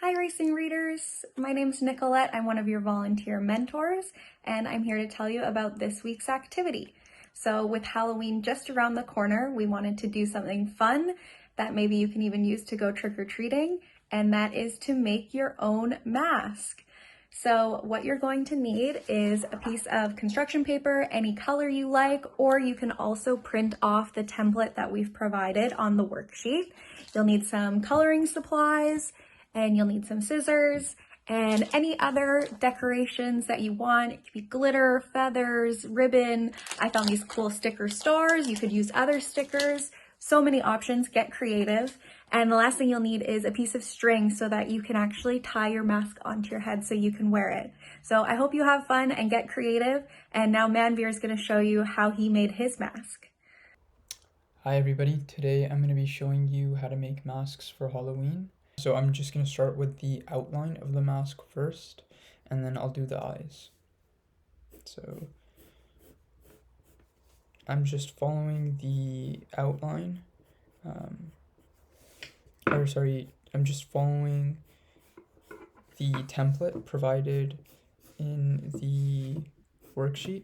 Hi Racing Readers, my name's Nicolette. I'm one of your volunteer mentors and I'm here to tell you about this week's activity. So with Halloween just around the corner, we wanted to do something fun that maybe you can even use to go trick-or-treating, and that is to make your own mask. So what you're going to need is a piece of construction paper, any color you like, or you can also print off the template that we've provided on the worksheet. You'll need some coloring supplies, and you'll need some scissors and any other decorations that you want. It could be glitter, feathers, ribbon. I found these cool sticker stars. You could use other stickers. So many options. Get creative. And the last thing you'll need is a piece of string so that you can actually tie your mask onto your head so you can wear it. So I hope you have fun and get creative. And now Manveer is going to show you how he made his mask. Hi everybody, today I'm going to be showing you how to make masks for Halloween. So I'm just going to start with the outline of the mask first, and then I'll do the eyes. So I'm just following the outline, I'm just following the template provided in the worksheet.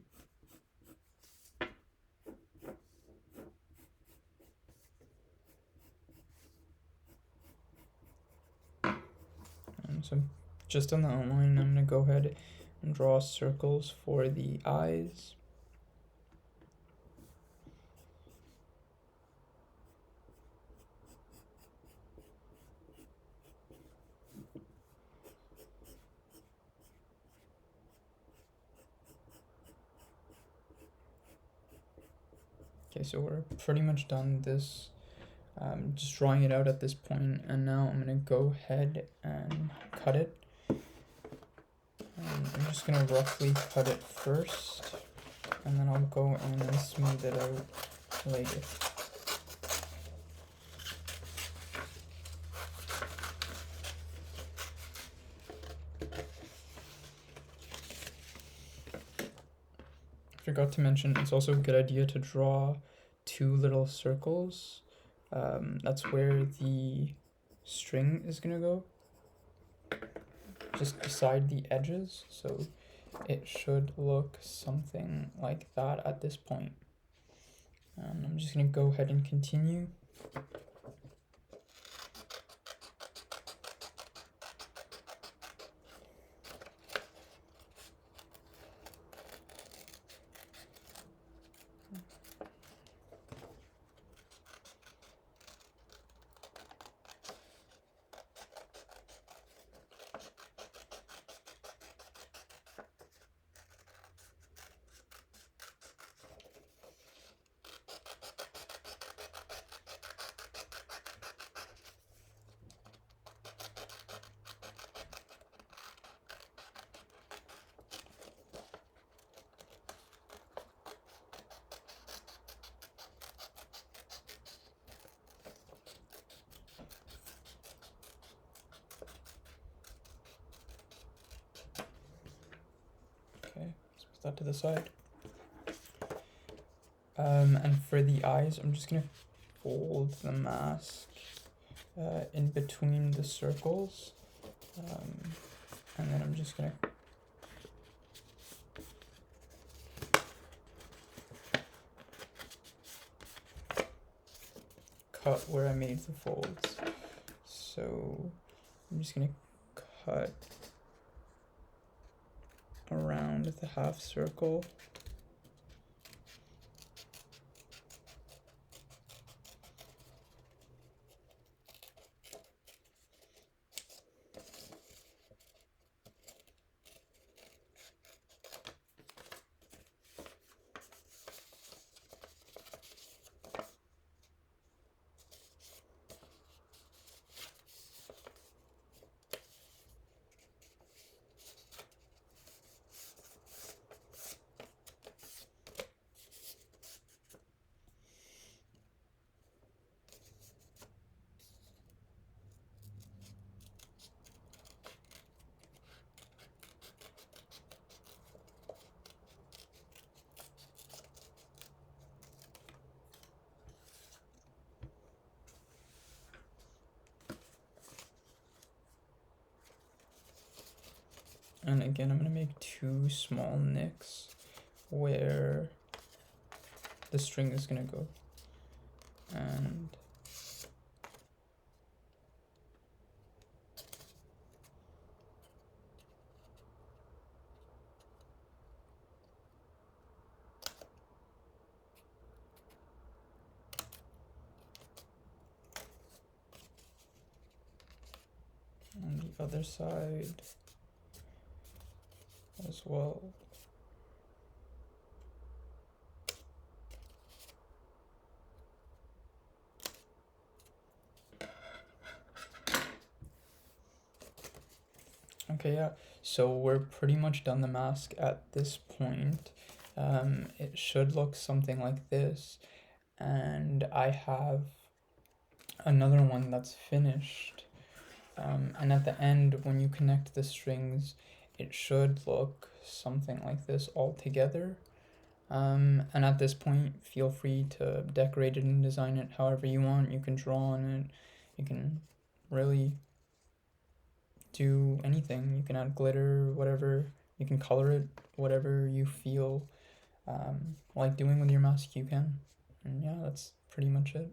So just on the outline, I'm going to go ahead and draw circles for the eyes. Okay, so we're pretty much done this. Just drawing it out at this point, and now I'm gonna go ahead and cut it. I'm just gonna roughly cut it first, and then I'll go in and smooth it out later. Forgot to mention, it's also a good idea to draw two little circles. That's where the string is gonna go, just beside the edges, so it should look something like that at this point. I'm just gonna go ahead and continue. Okay, let's put that to the side. And for the eyes, I'm just gonna fold the mask in between the circles, and then I'm just gonna cut where I made the folds. So I'm just gonna cut around the half circle. And again, I'm going to make 2 small nicks where the string is going to go. And on the other side as well. Okay, yeah, so we're pretty much done the mask at this point. It should look something like this, and I have another one that's finished. And at the end, when you connect the strings, it should look something like this all together. And at this point, feel free to decorate it and design it however you want. You can draw on it, you can really do anything. You can add glitter, whatever, you can color it, whatever you feel like doing with your mask, you can. And yeah, that's pretty much it.